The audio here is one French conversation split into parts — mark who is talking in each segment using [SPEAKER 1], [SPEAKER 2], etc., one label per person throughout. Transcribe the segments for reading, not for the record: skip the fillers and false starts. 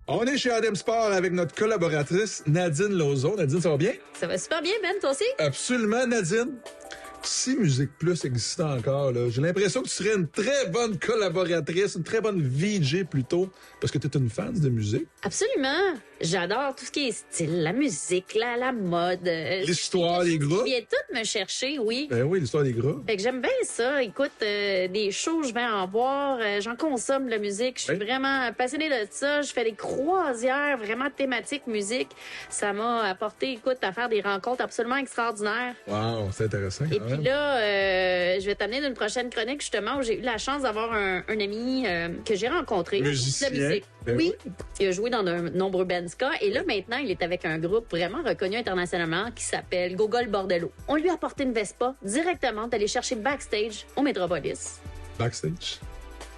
[SPEAKER 1] On est chez Adem Sport avec notre collaboratrice Nadine Lauzon. Nadine, ça va bien?
[SPEAKER 2] Ça va super bien, Ben, toi aussi?
[SPEAKER 1] Absolument, Nadine. Si Musique Plus existait encore, là, j'ai l'impression que tu serais une très bonne collaboratrice, une très bonne VJ plutôt, parce que tu es une fan de musique.
[SPEAKER 2] Absolument. J'adore tout ce qui est style, la musique, la mode.
[SPEAKER 1] L'histoire des groupes.
[SPEAKER 2] Tu viens tout me chercher, oui.
[SPEAKER 1] Ben oui, l'histoire des groupes.
[SPEAKER 2] Fait que j'aime bien ça. Écoute, des shows, je vais en voir. J'en consomme de la musique. Je suis vraiment passionnée de ça. Je fais des croisières vraiment thématiques musique. Ça m'a apporté, écoute, à faire des rencontres absolument extraordinaires.
[SPEAKER 1] Wow, c'est intéressant.
[SPEAKER 2] Et puis là, je vais t'amener d'une prochaine chronique, justement, où j'ai eu la chance d'avoir un ami que j'ai rencontré.
[SPEAKER 1] Musicien.
[SPEAKER 2] De la musique.
[SPEAKER 1] Ben
[SPEAKER 2] oui. Il a joué dans de nombreux bands ska. Et là, maintenant, il est avec un groupe vraiment reconnu internationalement qui s'appelle Gogol Bordello. On lui a apporté une Vespa directement d'aller chercher backstage au Metropolis.
[SPEAKER 1] Backstage?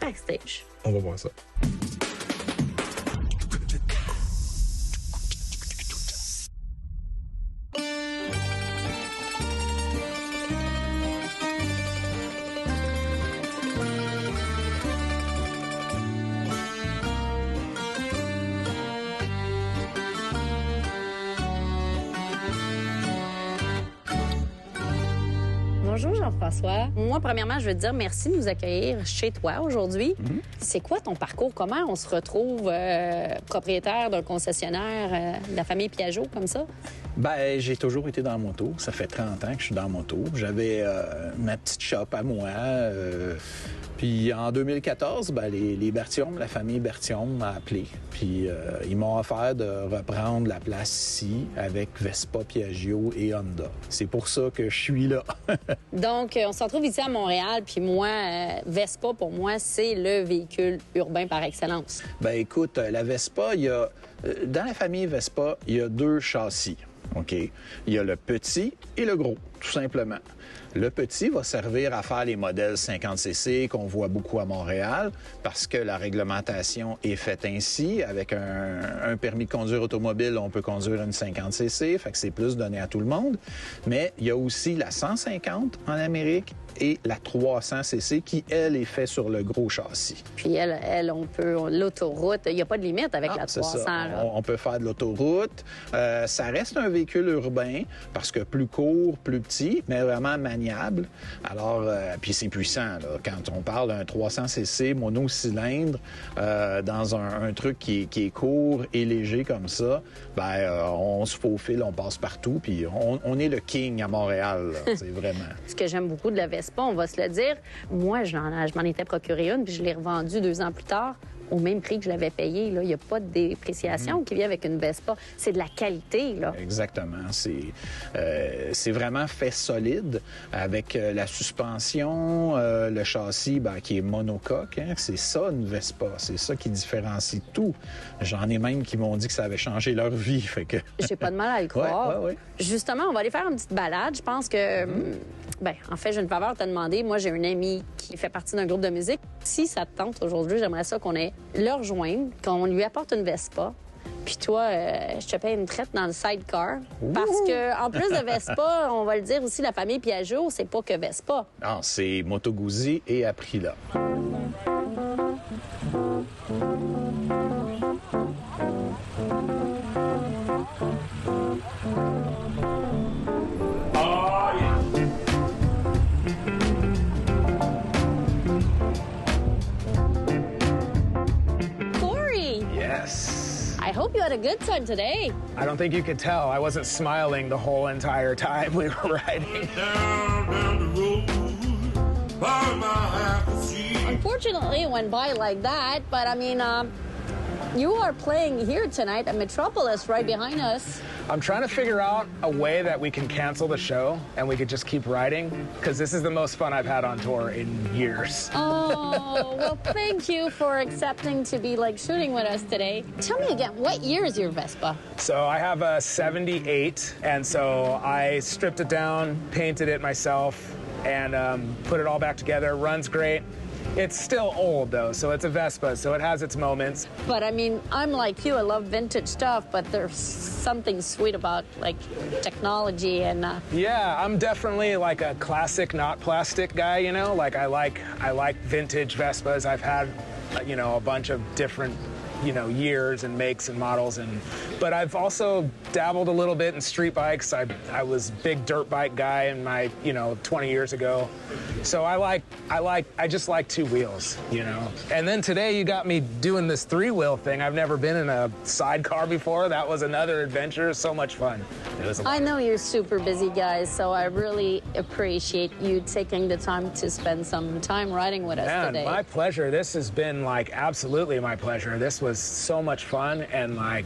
[SPEAKER 2] Backstage.
[SPEAKER 1] On va voir ça.
[SPEAKER 2] Bonjour Jean-François. Moi, premièrement, je veux te dire merci de nous accueillir chez toi aujourd'hui. C'est quoi ton parcours? Comment on se retrouve propriétaire d'un concessionnaire de la famille Piaget comme ça?
[SPEAKER 3] Ben, j'ai toujours été dans la moto. Ça fait 30 ans que je suis dans la moto. J'avais ma petite shop à moi. Puis en 2014, ben, les Berthiaume, la famille Berthiaume m'a appelé. Puis ils m'ont offert de reprendre la place ici avec Vespa, Piaggio et Honda. C'est pour ça que je suis là.
[SPEAKER 2] Donc, on se retrouve ici à Montréal. Puis moi, Vespa, pour moi, c'est le véhicule urbain par excellence.
[SPEAKER 3] Ben écoute, la Vespa, dans la famille Vespa, il y a deux châssis. OK? Il y a le petit et le gros, tout simplement. Le petit va servir à faire les modèles 50cc qu'on voit beaucoup à Montréal parce que la réglementation est faite ainsi. Avec un permis de conduire automobile, on peut conduire une 50cc, fait que c'est plus donné à tout le monde. Mais il y a aussi la 150 en Amérique et la 300cc qui, elle, est faite sur le gros châssis.
[SPEAKER 2] Puis elle on peut, l'autoroute, il n'y a pas de limite avec la 300. Là.
[SPEAKER 3] On peut faire de l'autoroute. Ça reste un véhicule urbain parce que plus court, plus petit, mais vraiment maniable. Alors, puis c'est puissant. Là. Quand on parle d'un 300cc monocylindre dans un truc qui est court et léger comme ça, ben on se faufile, on passe partout, puis on est le king à Montréal. C'est vraiment.
[SPEAKER 2] Ce que j'aime beaucoup de la Vespa, on va se le dire, moi, je m'en étais procuré une, puis je l'ai revendue 2 ans plus tard au même prix que je l'avais payé. Il n'y a pas de dépréciation qui vient avec une Vespa. C'est de la qualité. Là.
[SPEAKER 3] Exactement. C'est vraiment fait solide avec la suspension, le châssis qui est monocoque. Hein. C'est ça, une Vespa. C'est ça qui différencie tout. J'en ai même qui m'ont dit que ça avait changé leur vie. Fait que...
[SPEAKER 2] J'ai pas de mal à le croire.
[SPEAKER 3] Ouais.
[SPEAKER 2] Justement, on va aller faire une petite balade. Je pense que... en fait, j'ai une faveur à te demander. Moi, j'ai un ami qui fait partie d'un groupe de musique. Si ça te tente aujourd'hui, j'aimerais ça qu'on ait le rejoindre, qu'on lui apporte une Vespa. Puis toi, je te paye une traite dans le sidecar. Parce que en plus de Vespa, on va le dire aussi, la famille Piaget, c'est pas que Vespa.
[SPEAKER 3] Non, c'est Moto Guzzi et Aprilia.
[SPEAKER 2] I hope you had a good time today.
[SPEAKER 4] I don't think you could tell. I wasn't smiling the whole entire time we were riding.
[SPEAKER 5] Down the road, by my apple tree.
[SPEAKER 2] Unfortunately, it went by like that, but I mean, you are playing here tonight at Metropolis right behind us.
[SPEAKER 4] I'm trying to figure out a way that we can cancel the show and we could just keep riding, because this is the most fun I've had on tour in years.
[SPEAKER 2] Oh, well, thank you for accepting to be shooting with us today. Tell me again, what year is your Vespa?
[SPEAKER 4] So I have a 78, and so I stripped it down, painted it myself, and put it all back together. Runs great. It's still old, though, so it's a Vespa, so it has its moments.
[SPEAKER 2] But, I mean, I'm like you. I love vintage stuff, but there's something sweet about, technology and...
[SPEAKER 4] Yeah, I'm definitely, a classic, not plastic guy, I like vintage Vespas. I've had, a bunch of different years and makes and models. But I've also dabbled a little bit in street bikes. I was a big dirt bike guy in my 20 years ago. So I just like two wheels, And then today you got me doing this three-wheel thing. I've never been in a sidecar before. That was another adventure. So much fun. It was a lot.
[SPEAKER 2] I know you're super busy, guys, so I really appreciate you taking the time to spend some time riding with us today.
[SPEAKER 4] My pleasure. This has been absolutely my pleasure. This was so much fun, and I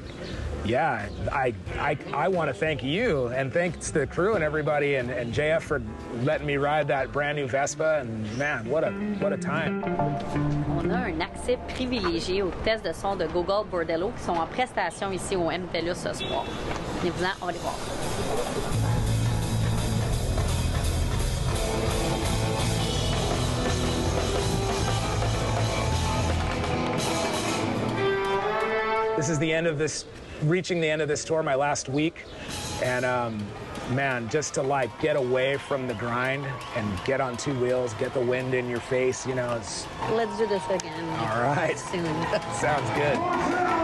[SPEAKER 4] want to thank you and thanks the crew and everybody and JF for letting me ride that brand new Vespa. And man, what a time.
[SPEAKER 2] On a un accès privilégié aux tests de son de Google Bordello qui sont en prestation ici au MTELUS ce soir. Venez-vous-en, on va les voir.
[SPEAKER 4] This is the end of this, reaching the end of this tour, my last week. And man, just to get away from the grind and get on two wheels, get the wind in your face, it's...
[SPEAKER 2] Let's do this again.
[SPEAKER 4] All right.
[SPEAKER 2] Soon.
[SPEAKER 4] Sounds good.